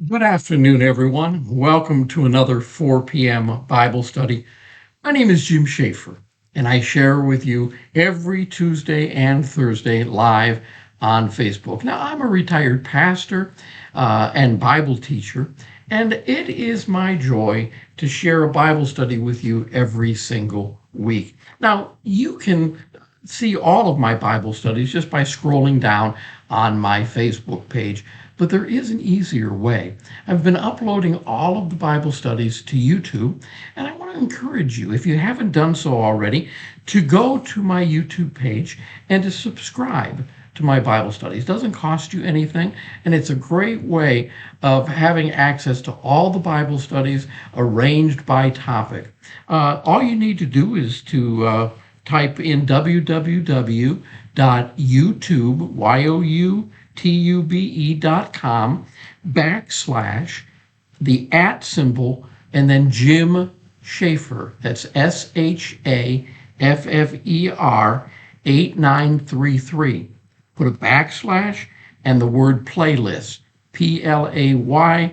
Good afternoon, everyone. Welcome to another 4 p.m. Bible study. My name is Jim Schaefer, and I share with you every Tuesday and Thursday live on Facebook. Now, I'm a retired pastor and Bible teacher, and it is my joy to share a Bible study with you every single week. Now, you can see all of my Bible studies just by scrolling down on my Facebook page. But there is an easier way. I've been uploading all of the Bible studies to YouTube, and I want to encourage you, if you haven't done so already, to go to my YouTube page and to subscribe to my Bible studies. It doesn't cost you anything, and it's a great way of having access to all the Bible studies arranged by topic. All you need to do is to type in www.youtube.com/ the @ symbol and then Jim Schaefer. That's SHAFFER 8933. Put a backslash and the word playlist, PLAYLISTS,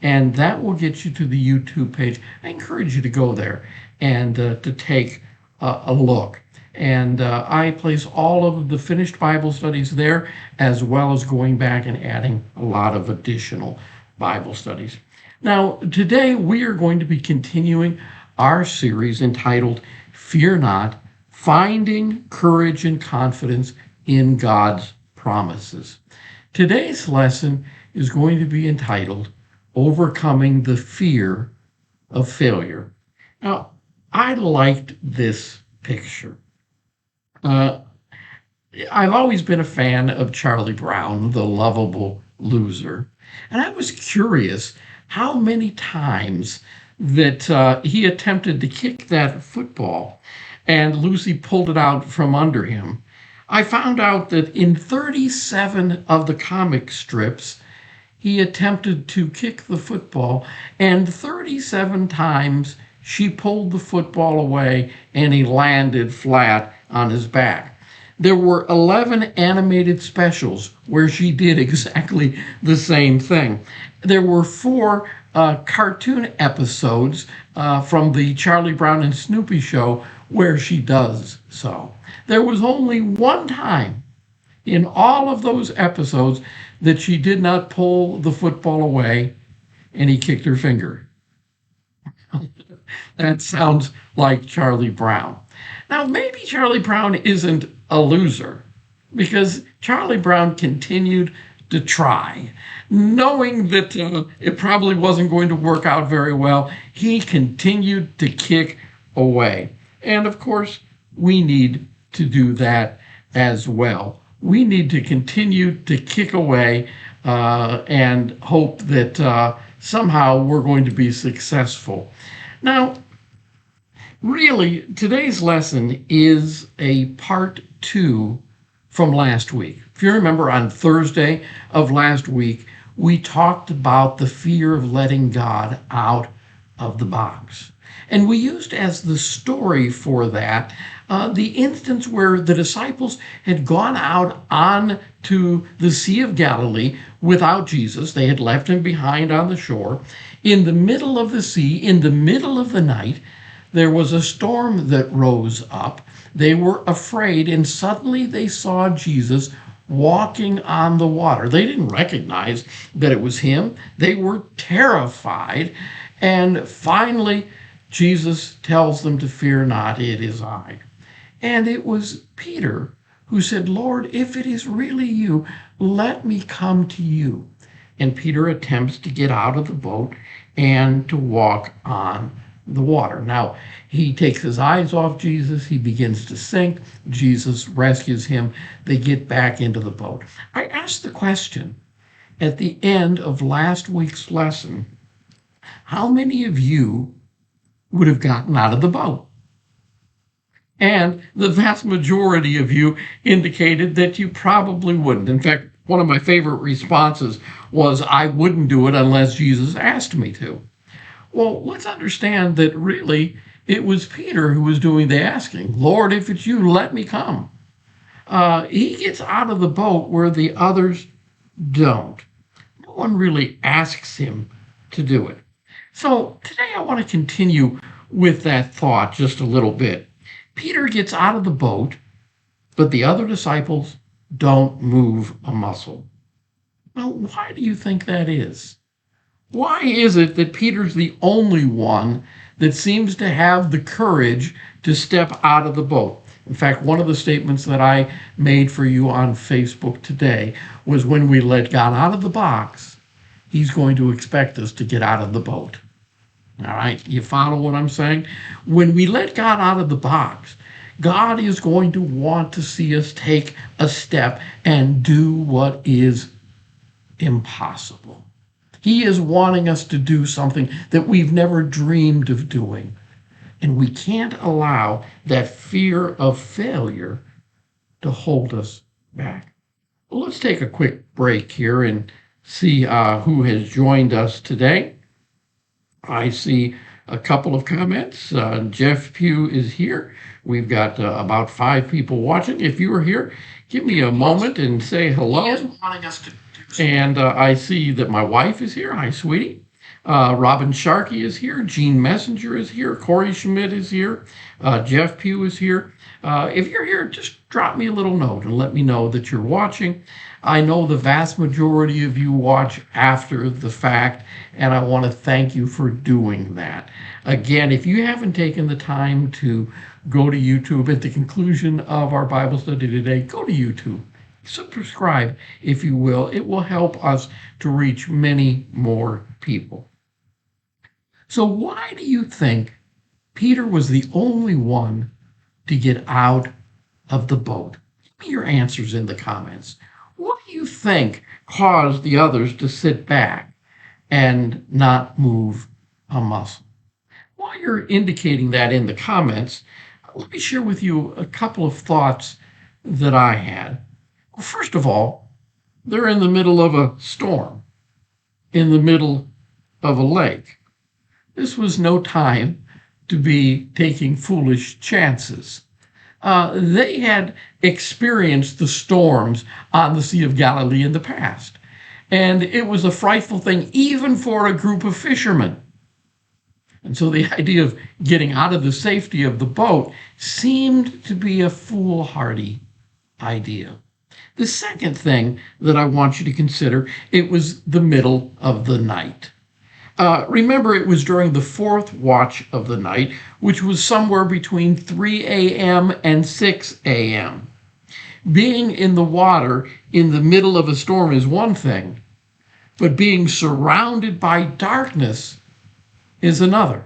and that will get you to the YouTube page. I encourage you to go there and to take a look. And I place all of the finished Bible studies there, as well as going back and adding a lot of additional Bible studies. Now, today we are going to be continuing our series entitled Fear Not, Finding Courage and Confidence in God's Promises. Today's lesson is going to be entitled Overcoming the Fear of Failure. Now, I liked this picture. I've always been a fan of Charlie Brown, the lovable loser. And I was curious how many times that he attempted to kick that football and Lucy pulled it out from under him. I found out that in 37 of the comic strips, he attempted to kick the football, and 37 times she pulled the football away and he landed flat on his back. There were 11 animated specials where she did exactly the same thing. There were 4 cartoon episodes from the Charlie Brown and Snoopy show where she does so. There was only one time in all of those episodes that she did not pull the football away and he kicked her finger. That sounds like Charlie Brown. Now, maybe Charlie Brown isn't a loser because Charlie Brown continued to try. Knowing that it probably wasn't going to work out very well, he continued to kick away. And of course, we need to do that as well. We need to continue to kick away and hope that somehow we're going to be successful. Now, really, today's lesson is a part 2 from last week. If you remember, on Thursday of last week, we talked about the fear of letting God out of the box. And we used as the story for that the instance where the disciples had gone out on to the Sea of Galilee without Jesus. They had left him behind on the shore. In the middle of the sea, in the middle of the night, there was a storm that rose up. They were afraid, and suddenly they saw Jesus walking on the water. They didn't recognize that it was him. They were terrified. And finally, Jesus tells them to fear not, it is I. And it was Peter who said, Lord, if it is really you, let me come to you. And Peter attempts to get out of the boat and to walk on the water. Now, he takes his eyes off Jesus. He begins to sink. Jesus rescues him. They get back into the boat. I asked the question at the end of last week's lesson, how many of you would have gotten out of the boat? And the vast majority of you indicated that you probably wouldn't. In fact, one of my favorite responses was, I wouldn't do it unless Jesus asked me to. Well, let's understand that really it was Peter who was doing the asking. Lord, if it's you, let me come. He gets out of the boat where the others don't. No one really asks him to do it. So today I want to continue with that thought just a little bit. Peter gets out of the boat, but the other disciples don't move a muscle. Now, why do you think that is? Why is it that Peter's the only one that seems to have the courage to step out of the boat? In fact, one of the statements that I made for you on Facebook today was when we let God out of the box, he's going to expect us to get out of the boat. All right, you follow what I'm saying? When we let God out of the box, God is going to want to see us take a step and do what is impossible. He is wanting us to do something that we've never dreamed of doing. And we can't allow that fear of failure to hold us back. Well, let's take a quick break here and see who has joined us today. I see a couple of comments. Jeff Pugh is here. We've got about 5 people watching. If you are here, give me a moment and say hello. He is wanting us to do something. And I see that my wife is here. Hi, sweetie. Robin Sharkey is here. Gene Messenger is here. Corey Schmidt is here. Jeff Pugh is here. If you're here, just drop me a little note and let me know that you're watching. I know the vast majority of you watch after the fact, and I want to thank you for doing that. Again, if you haven't taken the time to go to YouTube at the conclusion of our Bible study today, go to YouTube. Subscribe, if you will. It will help us to reach many more people. So why do you think Peter was the only one to get out of the boat? Give me your answers in the comments. What do you think caused the others to sit back and not move a muscle? While you're indicating that in the comments, let me share with you a couple of thoughts that I had. Well, first of all, they're in the middle of a storm, in the middle of a lake. This was no time to be taking foolish chances. They had experienced the storms on the Sea of Galilee in the past, and it was a frightful thing even for a group of fishermen. And so the idea of getting out of the safety of the boat seemed to be a foolhardy idea. The second thing that I want you to consider, it was the middle of the night. Remember, it was during the 4th watch of the night, which was somewhere between 3 a.m. and 6 a.m. Being in the water in the middle of a storm is one thing, but being surrounded by darkness is another.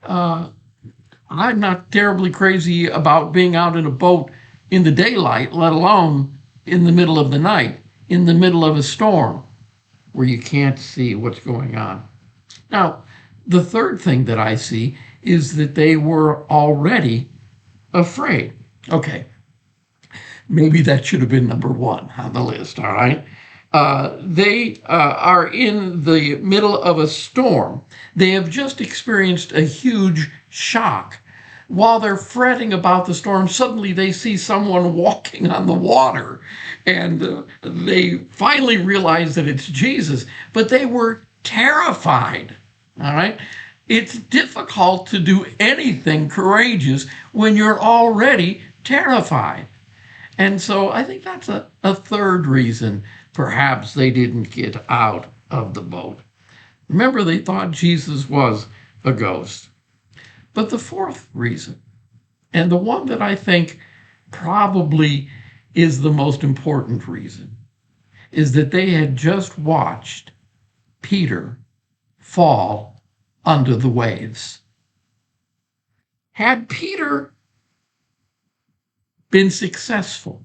I'm not terribly crazy about being out in a boat in the daylight, let alone in the middle of the night, in the middle of a storm where you can't see what's going on. Now, the third thing that I see is that they were already afraid. Okay, maybe that should have been number 1 on the list, all right? They are in the middle of a storm. They have just experienced a huge shock. While they're fretting about the storm, suddenly they see someone walking on the water, and they finally realize that it's Jesus, but they were terrified, all right? It's difficult to do anything courageous when you're already terrified. And so I think that's a third reason perhaps they didn't get out of the boat. Remember, they thought Jesus was a ghost. But the fourth reason, and the one that I think probably is the most important reason, is that they had just watched Peter fall under the waves. Had Peter been successful,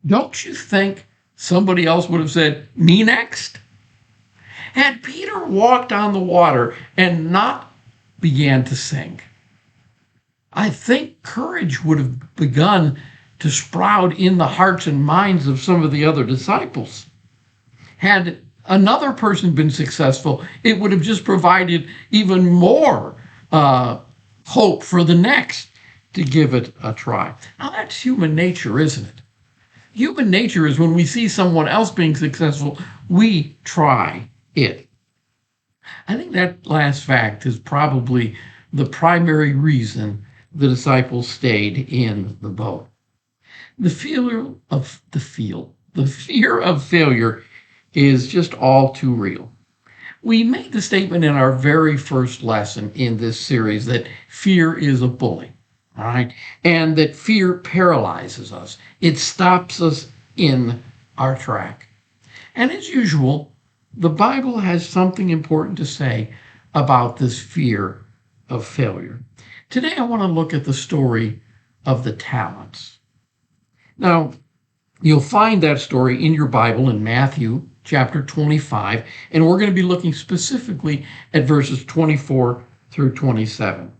don't you think somebody else would have said, "Me next"? Had Peter walked on the water and not began to sink, I think courage would have begun to sprout in the hearts and minds of some of the other disciples. Had another person been successful, it would have just provided even more hope for the next to give it a try. Now, that's human nature, isn't it? Human nature is when we see someone else being successful, we try it. I think that last fact is probably the primary reason the disciples stayed in the boat. The fear of failure is just all too real. We made the statement in our very first lesson in this series that fear is a bully, all right? And that fear paralyzes us. It stops us in our track. And as usual, the Bible has something important to say about this fear of failure. Today, I want to look at the story of the talents. Now, you'll find that story in your Bible in Matthew chapter 25, and we're going to be looking specifically at verses 24 through 27.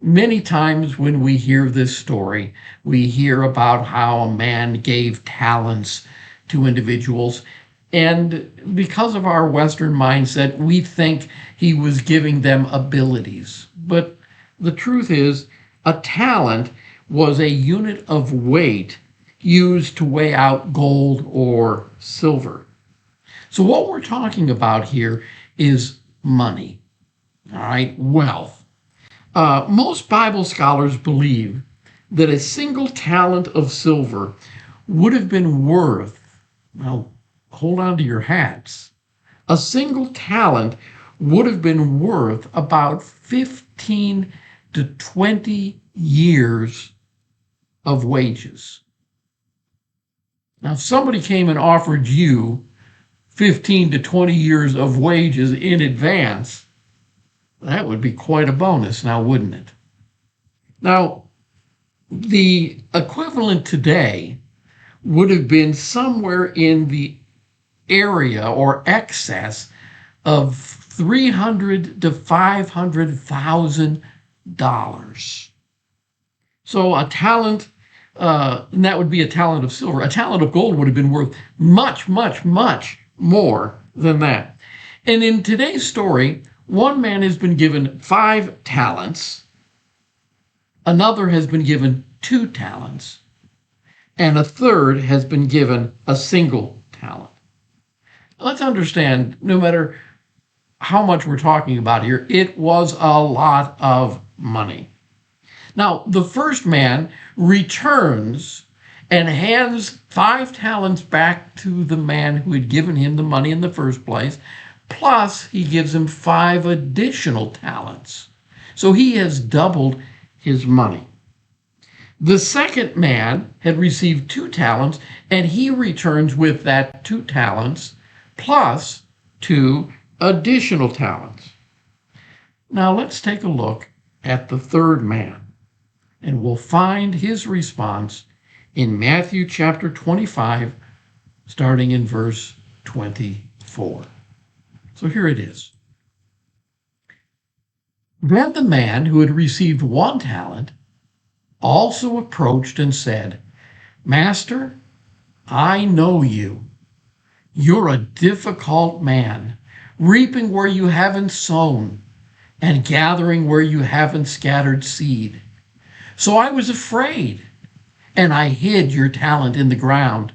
Many times when we hear this story, we hear about how a man gave talents to individuals, and because of our Western mindset, we think he was giving them abilities. But the truth is, a talent was a unit of weight used to weigh out gold or silver. So what we're talking about here is money, all right, wealth. Most Bible scholars believe that a single talent of silver would have been worth, well, hold on to your hats. A single talent would have been worth about 15 to 20 years of wages. Now, if somebody came and offered you 15 to 20 years of wages in advance, that would be quite a bonus now, wouldn't it? Now, the equivalent today would have been somewhere in the area or excess of $300,000 to $500,000. So a talent, and that would be a talent of silver. A talent of gold would have been worth much, much, much more than that. And in today's story, one man has been given 5 talents, another has been given 2 talents, and a third has been given a single talent. Let's understand, no matter how much we're talking about here, it was a lot of money. Now, the first man returns and hands 5 talents back to the man who had given him the money in the first place, plus he gives him 5 additional talents. So he has doubled his money. The second man had received 2 talents, and he returns with that 2 talents plus 2 additional talents. Now let's take a look at the third man, and we'll find his response in Matthew chapter 25, starting in verse 24. So here it is. Then the man who had received 1 talent also approached and said, "Master, I know you. You're a difficult man, reaping where you haven't sown and gathering where you haven't scattered seed. So I was afraid, and I hid your talent in the ground.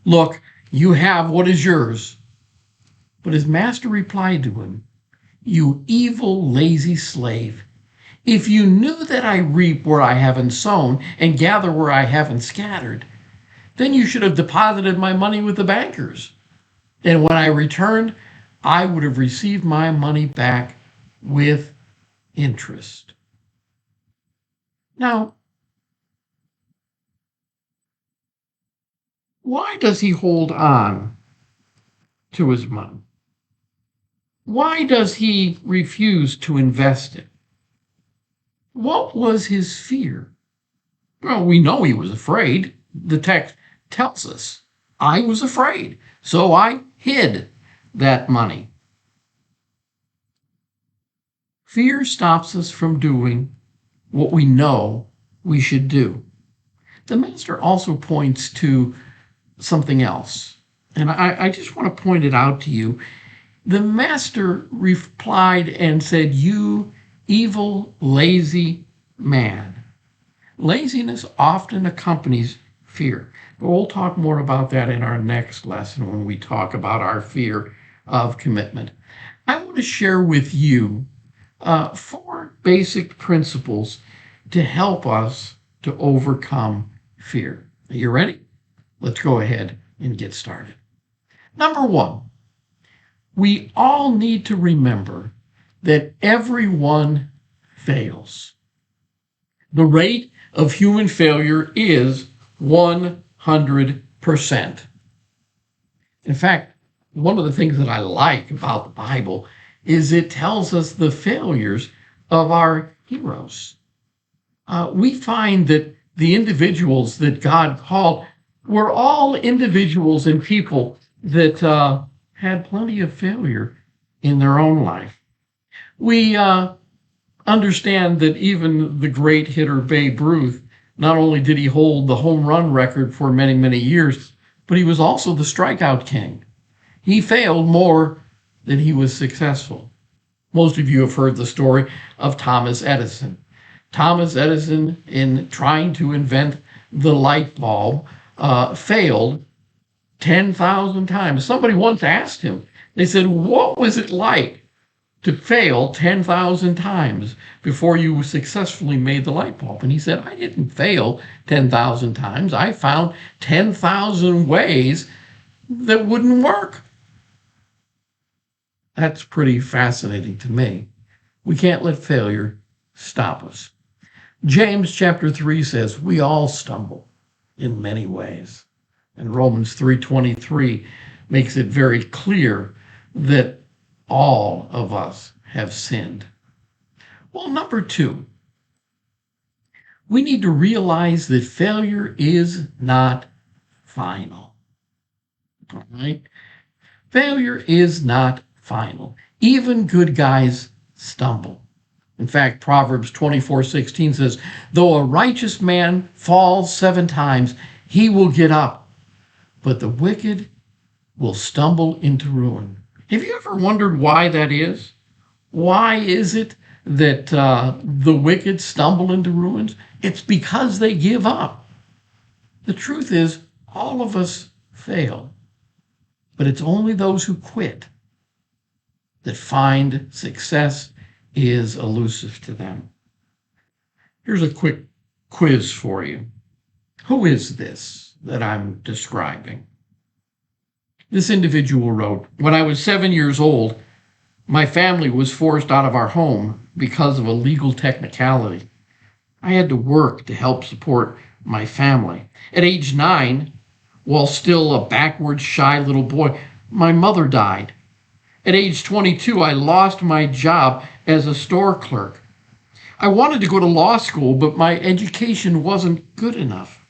Look, you have what is yours." But his master replied to him, "You evil, lazy slave. If you knew that I reap where I haven't sown and gather where I haven't scattered, then you should have deposited my money with the bankers. And when I returned, I would have received my money back with interest." Now, why does he hold on to his money? Why does he refuse to invest it? What was his fear? Well, we know he was afraid. The text tells us, "I was afraid, so I hid that money." Fear stops us from doing what we know we should do. The master also points to something else, and I just want to point it out to you. The master replied and said, "You evil, lazy man." Laziness often accompanies fear. But we'll talk more about that in our next lesson when we talk about our fear of commitment. I want to share with you four basic principles to help us to overcome fear. Are you ready? Let's go ahead and get started. Number one, we all need to remember that everyone fails. The rate of human failure is 100%. In fact, one of the things that I like about the Bible is it tells us the failures of our heroes. We find that the individuals that God called were all individuals and people that had plenty of failure in their own life. We understand that even the great hitter Babe Ruth, not only did he hold the home run record for many, many years, but he was also the strikeout king. He failed more than he was successful. Most of you have heard the story of Thomas Edison. Thomas Edison, in trying to invent the light bulb, failed 10,000 times. Somebody once asked him, they said, what was it like to fail 10,000 times before you successfully made the light bulb? And he said, I didn't fail 10,000 times. I found 10,000 ways that wouldn't work. That's pretty fascinating to me. We can't let failure stop us. James chapter 3 says, we all stumble in many ways. And Romans 3:23 makes it very clear that all of us have sinned. Well, number two, we need to realize that failure is not final. All right? Failure is not final. Even good guys stumble. In fact, Proverbs 24:16 says, though a righteous man falls 7 times, he will get up, but the wicked will stumble into ruin. Have you ever wondered why that is? Why is it that the wicked stumble into ruins? It's because they give up. The truth is, all of us fail, but it's only those who quit that find success is elusive to them. Here's a quick quiz for you. Who is this that I'm describing? This individual wrote, when I was 7 years old, my family was forced out of our home because of a legal technicality. I had to work to help support my family. At age 9, while still a backward, shy little boy, my mother died. At age 22, I lost my job as a store clerk. I wanted to go to law school, but my education wasn't good enough.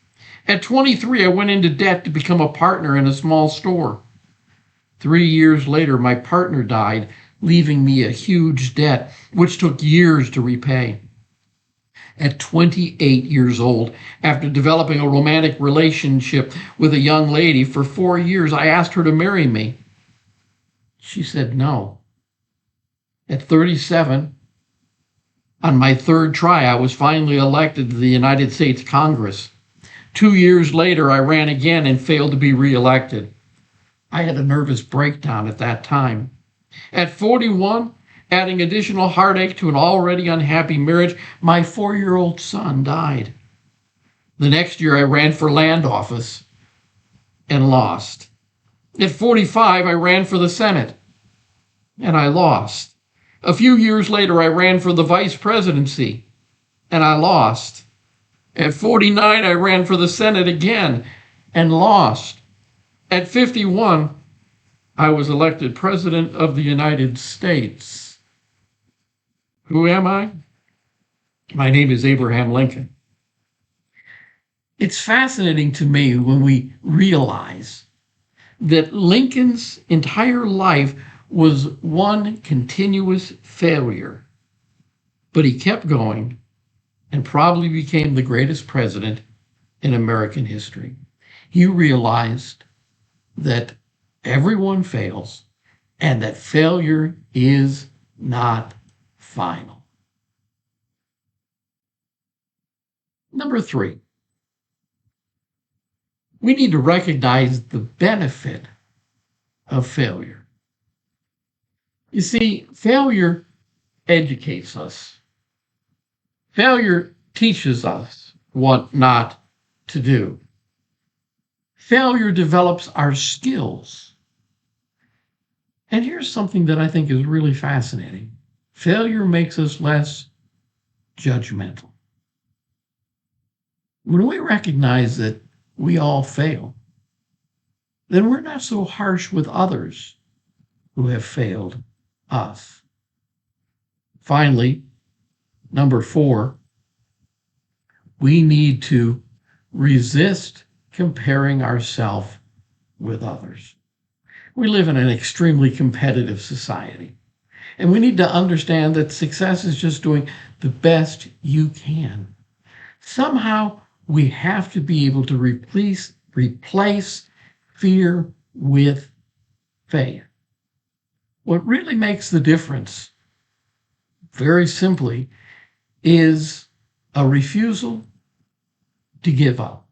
At 23, I went into debt to become a partner in a small store. 3 years later, my partner died, leaving me a huge debt, which took years to repay. At 28 years old, after developing a romantic relationship with a young lady for 4 years, I asked her to marry me. She said no. At 37, on my third try, I was finally elected to the United States Congress. 2 years later, I ran again and failed to be reelected. I had a nervous breakdown at that time. At 41, adding additional heartache to an already unhappy marriage, my 4-year-old son died. The next year, I ran for land office and lost. At 45, I ran for the Senate, and I lost. A few years later, I ran for the vice presidency, and I lost. At 49, I ran for the Senate again, and lost. At 51, I was elected President of the United States. Who am I? My name is Abraham Lincoln. It's fascinating to me when we realize that Lincoln's entire life was one continuous failure, but he kept going and probably became the greatest president in American history. He realized that everyone fails and that failure is not final. Number 3, we need to recognize the benefit of failure. You see, failure educates us. Failure teaches us what not to do. Failure develops our skills. And here's something that I think is really fascinating. Failure makes us less judgmental. When we recognize that we all fail, then we're not so harsh with others who have failed us. Finally, number 4, we need to resist comparing ourselves with others. We live in an extremely competitive society, and we need to understand that success is just doing the best you can. Somehow, we have to be able to replace fear with faith. What really makes the difference, very simply, is a refusal to give up,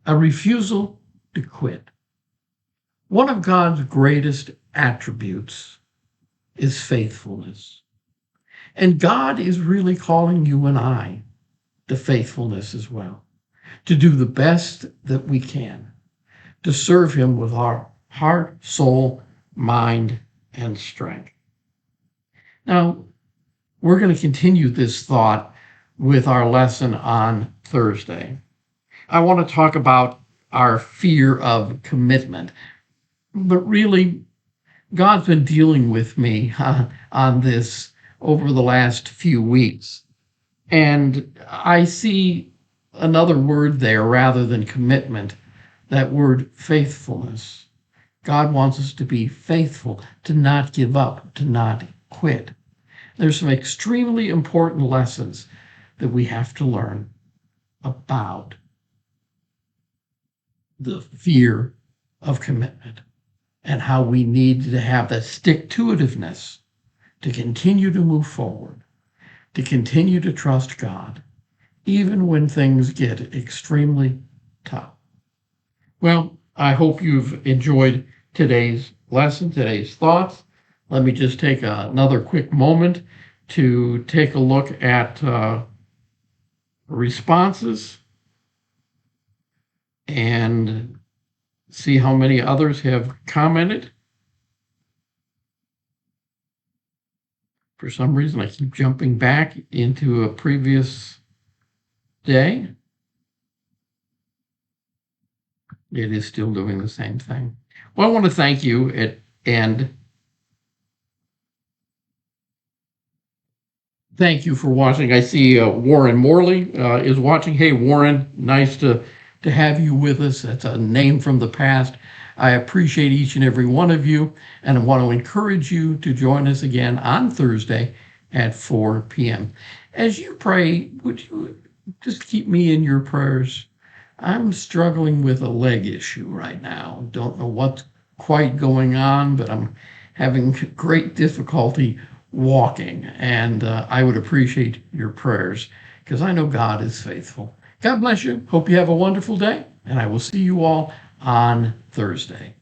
a refusal to quit. One of God's greatest attributes is faithfulness. And God is really calling you and I to faithfulness as well, to do the best that we can, to serve Him with our heart, soul, mind, and strength. Now, we're going to continue this thought with our lesson on Thursday. I want to talk about our fear of commitment, but really, God's been dealing with me on this over the last few weeks. And I see another word there rather than commitment, that word faithfulness. God wants us to be faithful, to not give up, to not quit. There's some extremely important lessons that we have to learn about the fear of commitment and how we need to have that stick-to-itiveness to continue to move forward, to continue to trust God, even when things get extremely tough. Well, I hope you've enjoyed today's lesson, today's thoughts. Let me just take another quick moment to take a look at responses and see how many others have commented. For some reason, I keep jumping back into a previous day. It is still doing the same thing. Well, I want to thank you and thank you for watching. I see Warren Morley is watching. Hey, Warren, nice to have you with us. That's a name from the past. I appreciate each and every one of you, and I want to encourage you to join us again on Thursday at 4 p.m. As you pray, would you just keep me in your prayers? I'm struggling with a leg issue right now. Don't know what's quite going on, but I'm having great difficulty walking, and I would appreciate your prayers because I know God is faithful. God bless you. Hope you have a wonderful day, and I will see you all on Thursday.